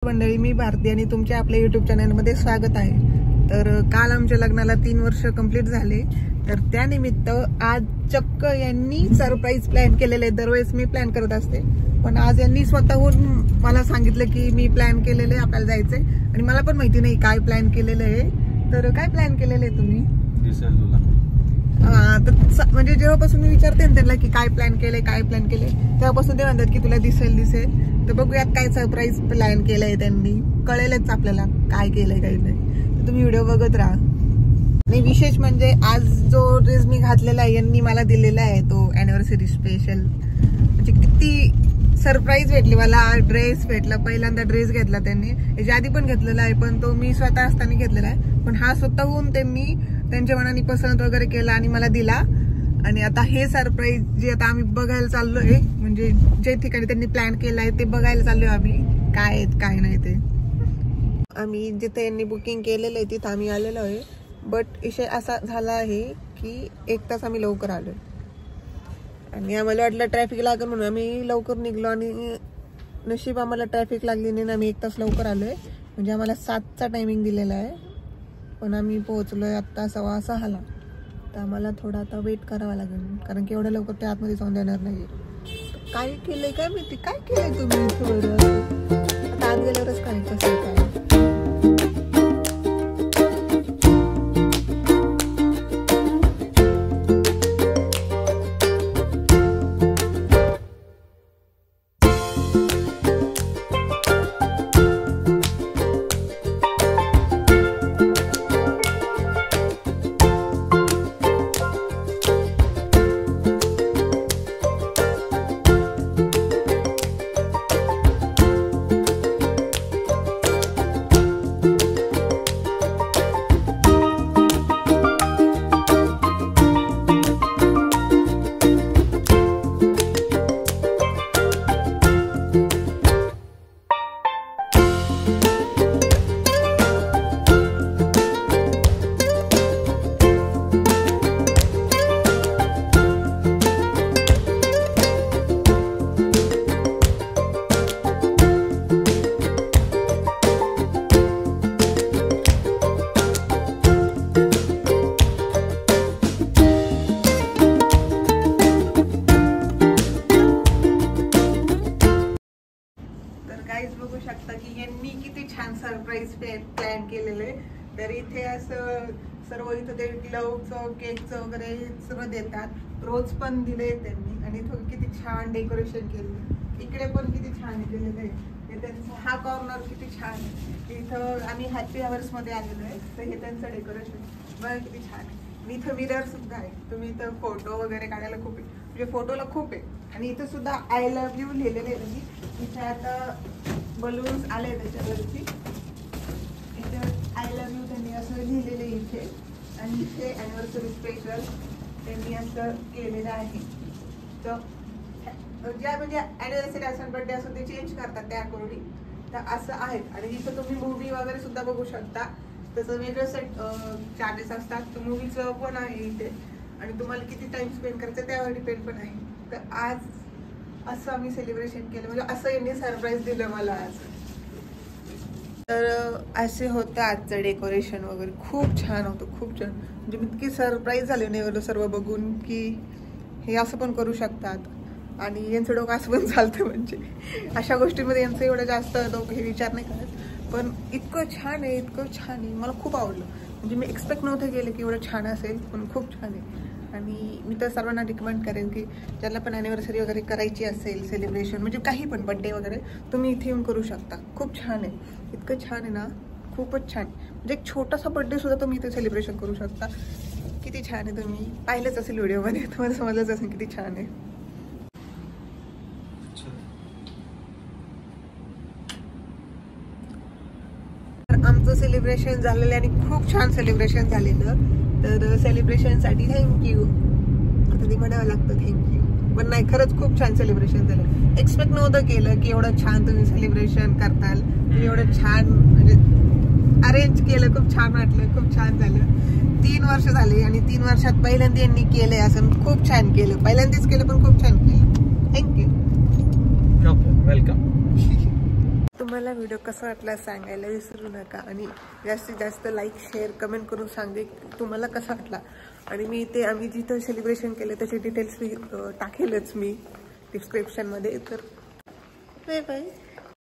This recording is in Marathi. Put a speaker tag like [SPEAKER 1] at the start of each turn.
[SPEAKER 1] मंडळी, मी भारती आणि तुमच्या आपल्या YouTube चॅनलमध्ये स्वागत आहे। तर काल आमच्या लग्नाला 3 वर्ष कंप्लीट झाले, तर त्यानिमित्त आज चक्क यांनी सरप्राईज प्लॅन केलेले। दरवेळेस मी प्लॅन करत असते, पण आज यांनी स्वतःहून मला सांगितलं की मी प्लॅन केलेले, आपल्याला जायचंय आणि मला पण माहिती नाही काय प्लॅन केलेलं आहे। तर काय प्लॅन केलेलं आहे तुम्ही?
[SPEAKER 2] दिसेल तुला।
[SPEAKER 1] तर म्हणजे जेव्हापासून मी विचारते ना त्यांना की काय प्लॅन केले तेव्हापासून ते म्हणतात की तुला दिसेल। तर बघूयात काय सरप्राईज प्लॅन केलंय त्यांनी, कळेलच आपल्याला काय केलंय काय नाही। तर तुम्ही व्हिडिओ बघत राहा। आणि विशेष म्हणजे आज जो ड्रेस मी घातलेला आहे यांनी मला दिलेला आहे, तो अॅनिव्हर्सरी स्पेशल। म्हणजे किती सरप्राईज भेटली मला, ड्रेस भेटला। पहिल्यांदा ड्रेस घेतला त्यांनी, याच्या आधी पण घेतलेला आहे पण तो मी स्वतः असताना घेतलेला आहे, पण हा स्वतःहून त्यांनी त्यांच्या मनाने पसंत वगैरे केला आणि मला दिला। आणि आता हे सरप्राईज जे आता आम्ही बघायला चाललोय, म्हणजे जे ठिकाणी त्यांनी प्लॅन केलाय ते बघायला चाललोय आम्ही, काय आहेत काय नाही ते। आम्ही जिथे यांनी बुकिंग केलेलं आहे तिथं आम्ही आलेलो आहे, बट विषय असा झाला आहे की 1 तास आम्ही लवकर आलोय आणि आम्हाला वाटलं ट्रॅफिक लागेल म्हणून आम्ही लवकर निघलो आणि नशीब आम्हाला ट्रॅफिक लागली नाही, आम्ही 1 तास लवकर आलोय। म्हणजे आम्हाला 7चा टायमिंग दिलेला आहे, पण आम्ही पोहोचलोय आता 6:15ला। तर आम्हाला थोडा आता वेट करावा लागेल, कारण की एवढ्या लवकर ते आतमध्ये जाऊन देणार नाही। काय केलंय काय माहिती, काय केलंय तुम्ही इथं बरं? आता आत गेल्यावरच काय कसं काय। बघू शकता की यांनी किती छान सरप्राईज प्लॅन केलेले। तर इथे असं सर्व इथं ते ग्लव्हचं केकचं वगैरे सर्व देतात, रोज पण दिले त्यांनी आणि इथं किती छान डेकोरेशन केलं। इकडे पण किती छान केलेलं आहे, त्यांचा हा कॉर्नर किती छान आहे। इथं आम्ही हॅपी अवर्स मध्ये आलेलो आहे, तर हे त्यांचं डेकोरेशन बघा किती छान आहे। आणि इथं मिरर सुद्धा आहे, तुम्ही इथं फोटो वगैरे काढायला खूप आहे, म्हणजे फोटोला खूप आहे। आणि इथं सुद्धा आय लव्ह यू लिहिलेले आहे। इथे आता बलून्स आले त्याच्यावरती, इथे आय लव्ह यू त्यांनी असं लिहिलेलं आहे इथे, आणि इथे अॅनिव्हर्सरी स्पेशल त्यांनी असं केलेलं आहे। तर ज्या म्हणजे अॅनिव्हर्सरी असेल, बर्थडे असेल ते चेंज करतात त्या अकॉर्डिंग, तर असं आहे। आणि इथं तुम्ही मूवी वगैरे सुद्धा बघू शकता, त्याचं वेगळं सेट चार्जेस असतात। तर मूवीचं पण आहे इथे, आणि तुम्हाला किती टाइम स्पेंड करायचं त्यावर डिपेंड पण आहे। तर आज असं आम्ही सेलिब्रेशन केलं, म्हणजे असं यांनी सरप्राईज दिलं मला आज। तर असे होतं आजचं डेकोरेशन वगैरे, खूप छान होतं, खूप छान। म्हणजे मी इतकी सरप्राईज झाले नाही सर्व बघून की हे असं पण करू शकतात, आणि यांचं डोकं असं पण चालतं। म्हणजे अशा गोष्टींमध्ये यांचं एवढं जास्त डोकं हे विचार नाही करत, पण इतकं छान आहे, इतकं छान आहे, मला खूप आवडलं। म्हणजे मी एक्सपेक्ट नव्हतं केलं की एवढं छान असेल, पण खूप छान आहे। आणि मी तर सर्वांना रिकमेंड करेन की ज्यांना पण अॅनिव्हर्सरी वगैरे करायची असेल, सेलिब्रेशन म्हणजे काही पण बर्थडे वगैरे, तुम्ही इथे येऊन करू शकता। खूप छान आहे, इतकं छान आहे ना, खूपच छान। म्हणजे एक छोटासा बर्थडे सुद्धा तुम्ही इथे सेलिब्रेशन करू शकता। किती छान आहे, तुम्ही पाहिलंच असेल व्हिडिओमध्ये, तुम्हाला समजलंच असेल किती छान आहे। आमचं सेलिब्रेशन झालेलं आणि खूप छान सेलिब्रेशन झालेलं। तर सेलिब्रेशनसाठी थँक्यू, आता ते म्हणावं लागतं थँक्यू, पण नाही खरंच खूप छान सेलिब्रेशन झालं। एक्सपेक्ट नव्हतं केलं की एवढं छान तुम्ही सेलिब्रेशन करताल, एवढं छान म्हणजे अरेंज केलं, खूप छान वाटलं, खूप छान झालं। 3 वर्ष झाले आणि 3 वर्षात पहिल्यांदा यांनी केलंय असं, खूप छान केलं, पहिल्यांदाच केलं पण खूप छान केलं। Thank you,
[SPEAKER 2] welcome.
[SPEAKER 1] तुम्हाला व्हिडिओ कसा वाटला सांगायला विसरू नका आणि जास्तीत जास्त लाईक शेअर कमेंट करून सांगे तुम्हाला कसा वाटला. आणि मी ते आम्ही जिथं सेलिब्रेशन केलं त्याचे डिटेल्स टाकेलच मी डिस्क्रिप्शनमध्ये. तर बाय बाय.